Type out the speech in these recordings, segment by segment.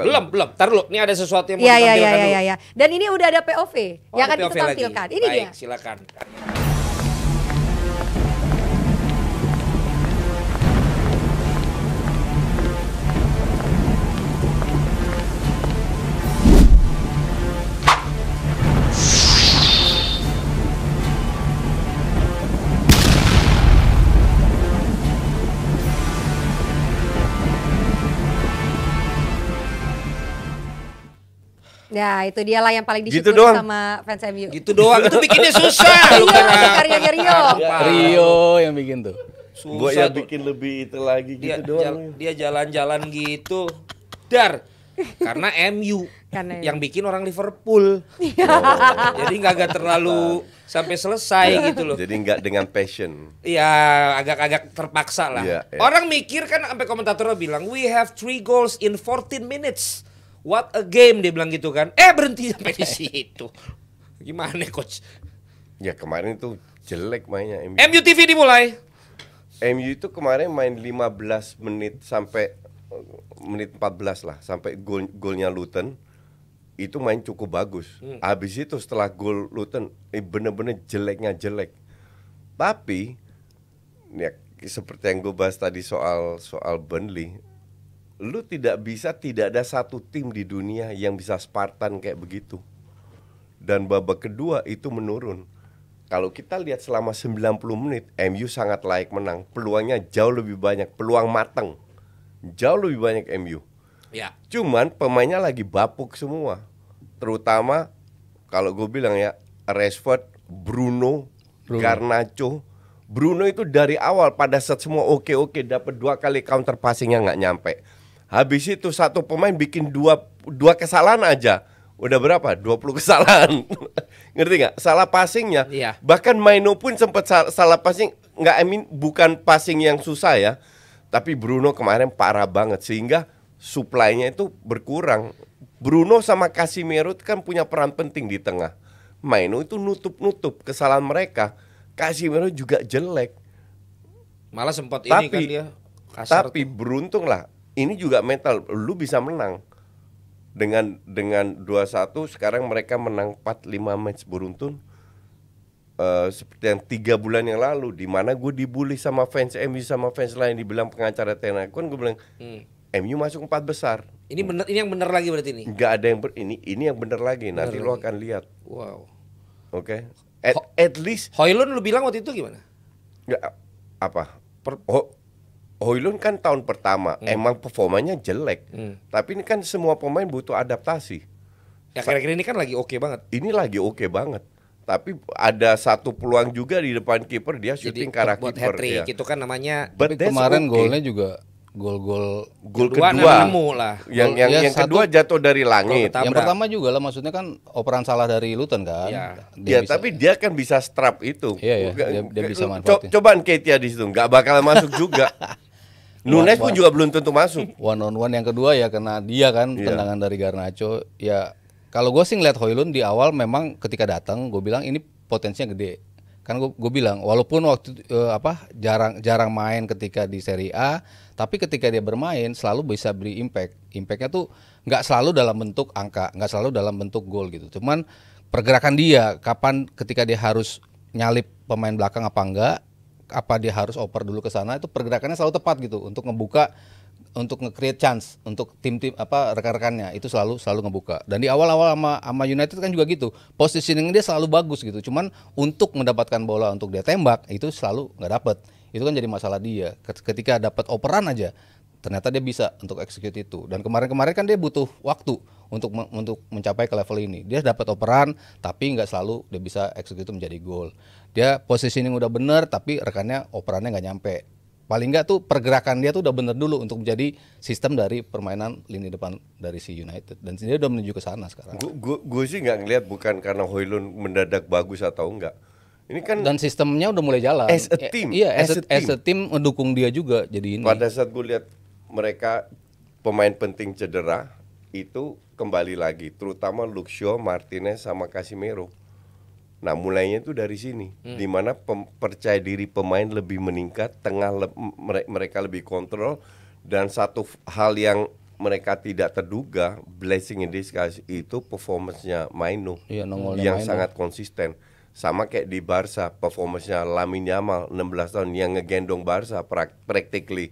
Belum. Tar dulu, ini ada sesuatu yang mau Iya, ditampilkan dulu. iya. Dan ini udah ada POV yang akan ada kita POV lagi. tampilkan. Ini Baik, dia. silakan. Ya, itu dialah yang paling Gitu disyukuri doang. sama fans MU. Gitu doang, itu bikinnya susah. Lu Rio, kira. itu karyanya Rio. Rio yang bikin tuh. Gua Susah ya tuh. bikin lebih itu lagi Dia, gitu doang. dia jalan-jalan gitu. Dar. Karena MU Karena yang bikin orang Liverpool. Jadi nggak terlalu sampai selesai gitu loh. Jadi nggak dengan passion. Iya, agak-agak terpaksa lah. Iya, iya. Orang mikir kan sampai komentatornya bilang, "We have 3 goals in 14 minutes. What a game," dia bilang gitu kan. Berhenti sampai di situ. Gimana coach? Ya kemarin tuh jelek mainnya MU. MU TV dimulai. MU itu kemarin main 15 menit sampai menit 14 lah sampai golnya Luton. Itu main cukup bagus. Habis itu setelah gol Luton bener-bener jeleknya jelek. Tapi ya seperti yang gue bahas tadi soal Burnley, lu tidak ada satu tim di dunia yang bisa Spartan kayak begitu. Dan babak kedua itu menurun. Kalau kita lihat selama 90 menit, MU sangat layak menang. Peluangnya jauh lebih banyak, peluang mateng. Jauh lebih banyak MU. Ya. Cuman pemainnya lagi bapuk semua. Terutama kalau gue bilang ya, Rashford, Bruno. Garnacho. Bruno itu dari awal pada saat semua oke dapat 2 kali counter passingnya nggak nyampe. Habis itu satu pemain bikin dua kesalahan aja. Udah berapa? 20 kesalahan. Ngerti nggak? Salah passingnya. Iya. Bahkan Maino pun sempat salah passing. Bukan passing yang susah ya. Tapi Bruno kemarin parah banget. Sehingga supply-nya itu berkurang. Bruno sama Casemiro kan punya peran penting di tengah. Maino itu nutup kesalahan mereka. Casemiro juga jelek. Malah sempat ini kan dia kasar. Tapi beruntung lah. Ini juga mental. Lu bisa menang. Dengan 2-1 sekarang mereka menang 4-5 match beruntun. Seperti yang 3 bulan yang lalu, di mana gue dibully sama fans MU sama fans lain, dibilang pengacara Ten Hag. Kan gue bilang MU masuk 4 besar. Ini bener, ini yang bener lagi berarti ini. Nggak ada yang ini yang bener lagi. Nanti lo akan lihat. Wow. Oke. At least Højlund lu bilang waktu itu gimana? nggak apa? Højlund kan tahun pertama emang performanya jelek. Tapi ini kan semua pemain butuh adaptasi. Ya kira-kira ini kan lagi oke banget. Ini lagi oke banget. Tapi ada satu peluang juga di depan kiper, dia shooting ke arah buat kiper hat-trick ya. itu kan namanya. Tapi kemarin golnya juga gol Kedua kedua. nemu lah. Yang kedua jatuh dari langit. Tabrak. yang pertama juga lah, maksudnya kan operan salah dari Luton kan. Iya. Ya, tapi dia kan bisa strap itu. Iya, dia bisa manfaatin. Cobaan Ketia di situ, nggak bakal masuk juga. Nunes pun juga belum tentu masuk. One on one yang kedua ya kena dia kan, tendangan dari Garnacho. Ya kalau gue sih ngeliat Højlund di awal memang ketika datang gue bilang ini potensinya gede. Kan gue bilang walaupun waktu jarang main ketika di Serie A, tapi ketika dia bermain selalu bisa beri impact. Impactnya tuh nggak selalu dalam bentuk angka, nggak selalu dalam bentuk gol gitu. Cuman pergerakan dia, kapan ketika dia harus nyalip pemain belakang apa enggak, apa dia harus oper dulu ke sana, itu pergerakannya selalu tepat gitu untuk ngebuka, untuk nge-create chance untuk tim-tim rekan-rekannya, itu selalu ngebuka. Dan di awal-awal sama United kan juga gitu, positioning dia selalu bagus gitu. Cuman untuk mendapatkan bola untuk dia tembak itu selalu nggak dapet. Itu kan jadi masalah dia. Ketika dapat operan aja, ternyata dia bisa untuk execute itu. Dan kemarin kan dia butuh waktu untuk mencapai ke level ini. Dia dapat operan, tapi nggak selalu dia bisa execute menjadi gol. Dia positioning udah bener, tapi rekannya operannya nggak nyampe. Paling nggak tuh pergerakan dia tuh udah bener dulu untuk menjadi sistem dari permainan lini depan dari si United. Dan dia udah menuju ke sana sekarang. Gue sih nggak ngelihat bukan karena Højlund mendadak bagus atau enggak. Ini kan dan sistemnya udah mulai jalan. As a team. Iya, as a team mendukung dia juga jadi ini. Pada saat gue lihat mereka pemain penting cedera itu kembali lagi, terutama Luke Shaw, Martinez sama Casemiro. Nah mulainya itu dari sini, di mana percaya diri pemain lebih meningkat, tengah mereka lebih kontrol, dan satu hal yang mereka tidak terduga, blessing in disguise itu performance-nya Maino Iya, nongolnya yang Maino. sangat konsisten. Sama kayak di Barca, performance-nya Lamine Yamal 16 tahun yang ngegendong Barca practically.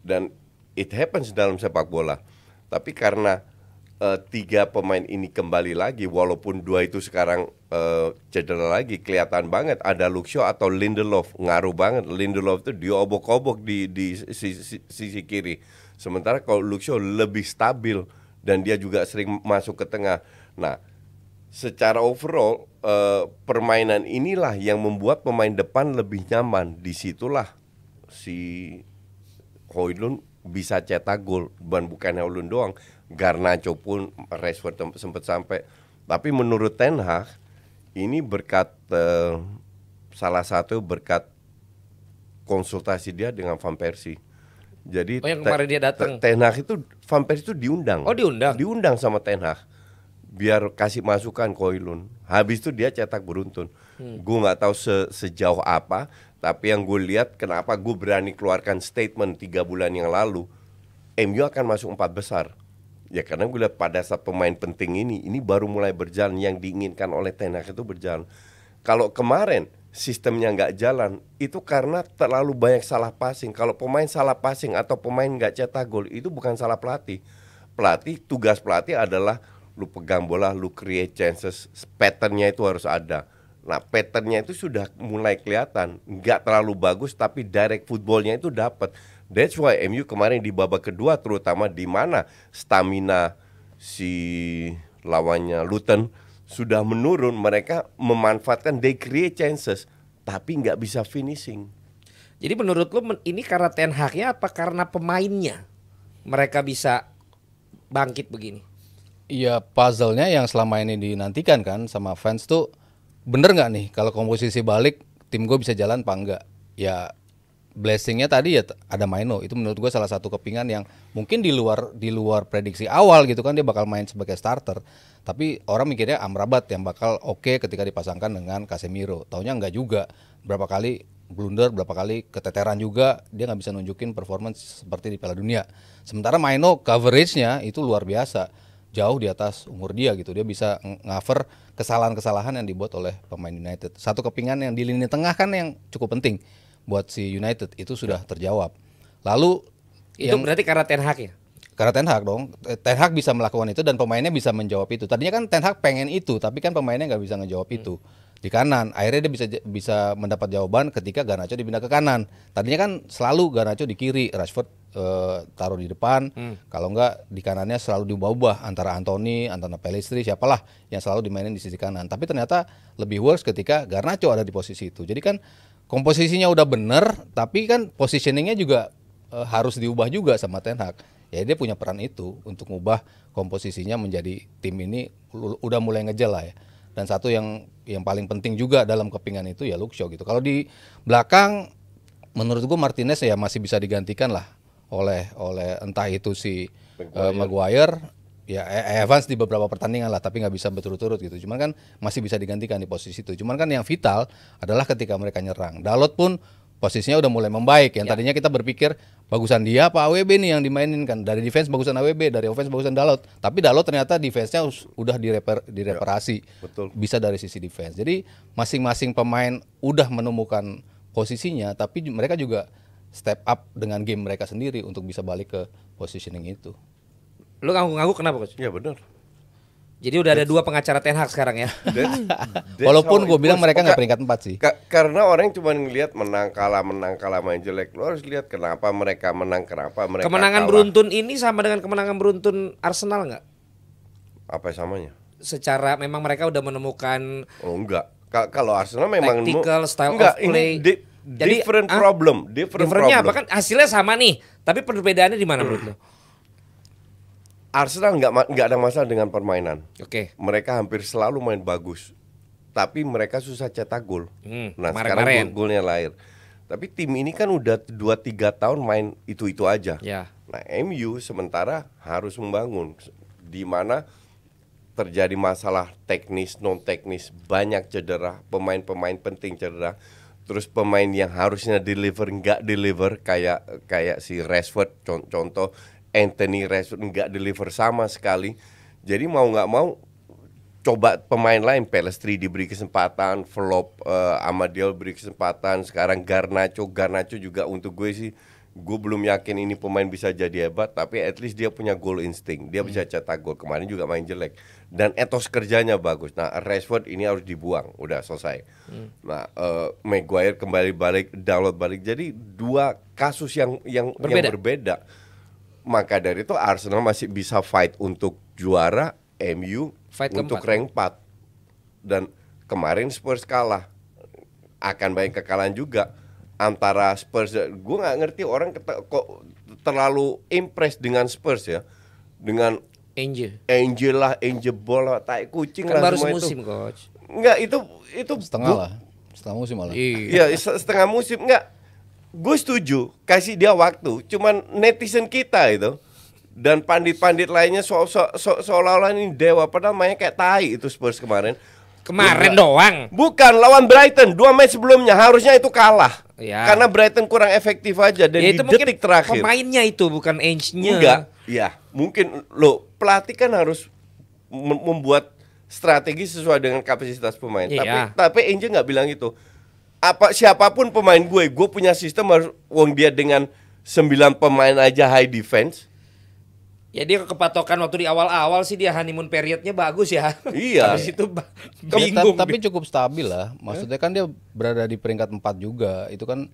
Dan it happens dalam sepak bola. Tapi karena 3 pemain ini kembali lagi, walaupun 2 itu sekarang cedera lagi, kelihatan banget ada Luke Shaw atau Lindelof, ngaruh banget. Lindelof itu diobok-obok di sisi kiri. Sementara kalau Luke Shaw lebih stabil dan dia juga sering masuk ke tengah. Nah, secara overall permainan inilah yang membuat pemain depan lebih nyaman. Disitulah si Højlund bisa cetak gol, bukan Højlund doang. Garnacho pun, Rashford sempat sampai. Tapi menurut Ten Hag ini berkat salah satu berkat konsultasi dia dengan Van Persie. Jadi Oh, yang kemarin dia datang. Ten Hag itu Van Persie itu diundang. Oh, diundang? Diundang sama Ten Hag biar kasih masukan ke Højlund. Habis itu dia cetak beruntun. Gue nggak tahu sejauh apa, tapi yang gue lihat kenapa gue berani keluarkan statement 3 bulan yang lalu, MU akan masuk 4 besar. Ya karena gue lihat pada saat pemain penting ini baru mulai berjalan, yang diinginkan oleh Ten Hag itu berjalan. Kalau kemarin sistemnya nggak jalan, itu karena terlalu banyak salah passing. Kalau pemain salah passing atau pemain nggak cetak gol, itu bukan salah pelatih. Tugas pelatih adalah lu pegang bola, lu create chances, patternnya itu harus ada. Nah, patternnya itu sudah mulai kelihatan, nggak terlalu bagus tapi direct footballnya itu dapat. That's why MU kemarin di babak kedua, terutama di mana stamina si lawannya Luton sudah menurun, mereka memanfaatkan, they create chances tapi nggak bisa finishing. Jadi menurut lu ini karena Ten Hag-nya apa karena pemainnya mereka bisa bangkit begini? Iya, puzzle-nya yang selama ini dinantikan kan sama fans tuh, bener nggak nih kalau komposisi balik tim gue bisa jalan apa enggak? Ya blessing-nya tadi ya ada Maino, itu menurut gue salah satu kepingan yang mungkin di luar prediksi awal gitu kan, dia bakal main sebagai starter. Tapi orang mikirnya Amrabat yang bakal oke ketika dipasangkan dengan Casemiro. Taunya enggak juga. Berapa kali blunder, berapa kali keteteran juga, dia nggak bisa nunjukin performance seperti di Piala Dunia. Sementara Maino coverage-nya itu luar biasa, jauh di atas umur dia gitu. Dia bisa cover kesalahan-kesalahan yang dibuat oleh pemain United. Satu kepingan yang di lini tengah kan yang cukup penting buat si United itu sudah terjawab. Lalu Itu berarti karena Ten Hag ya? karena Ten Hag dong, Ten Hag bisa melakukan itu dan pemainnya bisa menjawab itu. Tadinya kan Ten Hag pengen itu, tapi kan pemainnya nggak bisa ngejawab itu. Di kanan, akhirnya dia bisa mendapat jawaban ketika Garnacho dipindah ke kanan. Tadinya kan selalu Garnacho di kiri, Rashford taruh di depan. Kalau nggak di kanannya selalu diubah-ubah antara Anthony, antara Pellistri, siapalah yang selalu dimainin di sisi kanan. Tapi ternyata lebih worse ketika Garnacho ada di posisi itu. Jadi kan komposisinya udah bener, tapi kan positioningnya juga harus diubah juga sama Ten Hag. Ya dia punya peran itu untuk mengubah komposisinya menjadi tim ini udah mulai ngejel lah ya. Dan satu yang paling penting juga dalam kepingan itu ya Luke Shaw gitu. Kalau di belakang menurut gue Martinez ya masih bisa digantikan lah oleh entah itu si Maguire ya Evans di beberapa pertandingan lah, tapi nggak bisa berturut-turut gitu. Cuman kan masih bisa digantikan di posisi itu. Cuman kan yang vital adalah ketika mereka nyerang. Dalot pun posisinya udah mulai membaik. Yang tadinya kita berpikir bagusan dia apa AWB nih yang dimainin kan. Dari defense bagusan AWB, dari offense bagusan Dalot. Tapi Dalot ternyata defense-nya udah direparasi. Betul. Bisa dari sisi defense. Jadi masing-masing pemain udah menemukan posisinya, tapi mereka juga step up dengan game mereka sendiri untuk bisa balik ke positioning itu. Lu ngangguk-ngangguk kenapa Coach? Ya benar. Jadi udah ada 2 pengacara Ten Hag sekarang ya? Walaupun gue bilang mereka nggak peringkat 4 sih. Karena orang cuma ngelihat menang kalah main jelek. Lo harus lihat kenapa mereka menang, kenapa mereka Kemenangan kalah. beruntun ini sama dengan kemenangan beruntun Arsenal nggak? Apa samanya? Secara memang mereka udah menemukan Oh enggak. Kalau Arsenal memang tactical style enggak, of play. ini different problem. Differentnya apa kan hasilnya sama nih, tapi perbedaannya di mana menurut lo? Arsenal nggak ada masalah dengan permainan. Oke. Mereka hampir selalu main bagus, tapi mereka susah cetak gol. Nah kemarin-kemarin. sekarang golnya lahir. Tapi tim ini kan udah 2-3 tahun main itu aja. Ya. Nah MU sementara harus membangun, di mana terjadi masalah teknis, non teknis, banyak cedera, pemain-pemain penting cedera. Terus pemain yang harusnya deliver nggak deliver, kayak si Rashford contoh. Anthony Rashford nggak deliver sama sekali. Jadi mau nggak mau coba pemain lain, Pellistri diberi kesempatan, flop, Amadiol beri kesempatan, sekarang Garnacho juga untuk gue sih, gue belum yakin ini pemain bisa jadi hebat, tapi at least dia punya goal instinct, dia bisa cetak gol. Kemarin juga main jelek dan etos kerjanya bagus. Nah, Rashford ini harus dibuang, udah selesai. Nah, Maguire kembali balik, Dalot balik, jadi dua kasus yang berbeda. Maka dari itu Arsenal masih bisa fight untuk juara, MU Fight untuk keempat. rank 4. Dan kemarin Spurs kalah, akan banyak kekalahan juga antara Spurs. Gue nggak ngerti orang kok terlalu impress dengan Spurs ya, dengan Angel bola, tai kucing Kan lah baru semua semusim, itu. coach. Enggak, itu setengah musim malah. Iya. Iya, setengah musim. Enggak, gue setuju kasih dia waktu. Cuman netizen kita itu dan pandit-pandit lainnya seolah-olah ini dewa, padahal mainnya kayak tai itu Spurs kemarin. Kemarin doang. Bukan, lawan Brighton 2 match sebelumnya harusnya itu kalah. Ya. Karena Brighton kurang efektif aja dan Ya, di itu mungkin detik terakhir. pemainnya itu bukan Ainge-nya. Enggak, ya mungkin lo pelatih kan harus membuat strategi sesuai dengan kapasitas pemain. Iya. Tapi Ainge nggak bilang itu. Siapapun pemain gue punya sistem harus, wong dia dengan 9 pemain aja high defense. Ya dia kepatokan waktu di awal-awal sih dia honeymoon periodnya bagus ya. Iya. Habis itu Tapi, bingung. tapi cukup stabil lah. Maksudnya kan dia berada di peringkat 4 juga. Itu kan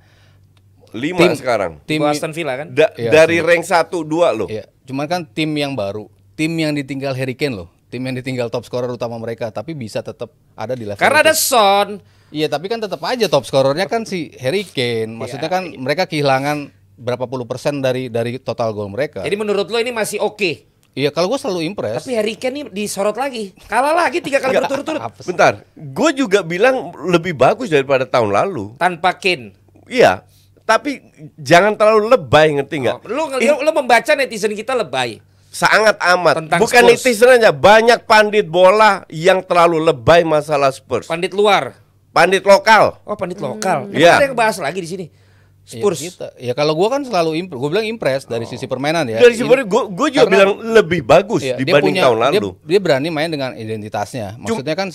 5 Tim- sekarang. tim Aston Villa kan. Iya, Dari rank 1 2 loh. ya, cuman kan tim yang baru, tim yang ditinggal Harry Kane loh. Tim yang ditinggal top scorer utama mereka, tapi bisa tetap ada di level Karena itu. ada Son. Iya, tapi kan tetap aja top scorernya kan si Harry Kane. Maksudnya kan mereka kehilangan berapa puluh persen dari total gol mereka. Jadi menurut lo ini masih oke. Iya, kalau gue selalu impress. Tapi Harry Kane nih disorot lagi. Kalah lagi 3 kali berturut-turut Bentar, gue juga bilang lebih bagus daripada tahun lalu. tanpa Kane. Iya, tapi jangan terlalu lebay, ngerti nggak? Lo membaca netizen kita lebay. Sangat amat. Tentang Bukan Spurs. netizen aja, banyak pandit bola yang terlalu lebay masalah Spurs. Pandit luar. Pandit lokal. Oh, pandit lokal. Iya. Ada yang bahas lagi di sini. Spurs. Ya kalau gue kan selalu gue bilang impress dari sisi permainan ya. Dari sebenarnya gue juga Karena- bilang lebih bagus Iya, dibanding tahun lalu. Dia berani main dengan identitasnya. Maksudnya kan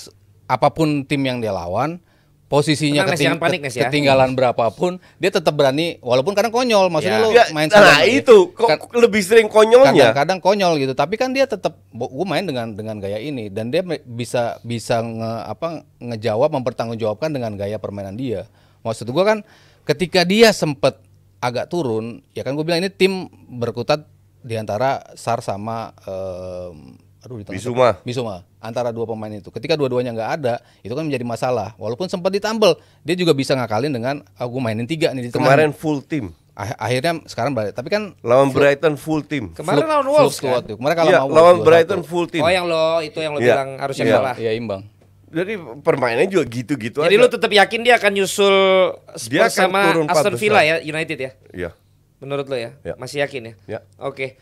apapun tim yang dia lawan, posisinya Tenang, Nes, jangan panik, Nes, ya. ketinggalan berapapun, dia tetap berani walaupun kadang konyol. Maksudnya Ya. lo Ya, main nah sedang- itu kok kan- lebih sering konyolnya. kadang-kadang konyol gitu, tapi kan dia tetap gue main dengan gaya ini dan dia bisa ngejawab, mempertanggungjawabkan dengan gaya permainan dia. Maksud gue kan ketika dia sempet agak turun, ya kan gue bilang ini tim berkutat di antara Sar sama di tengah Bisuma antara dua pemain itu. Ketika dua-duanya nggak ada, itu kan menjadi masalah. Walaupun sempat ditambal, dia juga bisa ngakalin dengan gue mainin 3 nih di tengah. Kemarin full tim. Akhirnya sekarang balik. Tapi kan Lawan Brighton full tim. Kemarin lawan Wolves kan. Mereka Iya, lawan Wolves lawan 2-1. Brighton full tim. Oh, yang lo Iya. bilang harusnya Iya. kalah. Iya, imbang. Jadi permainannya juga gitu-gitu Jadi aja. lo tetap yakin dia akan nyusul Dia Spurs akan sama turun 4 Aston Villa besar. ya, United ya? Iya. Menurut lo ya? Ya. Masih yakin ya? Ya. Oke.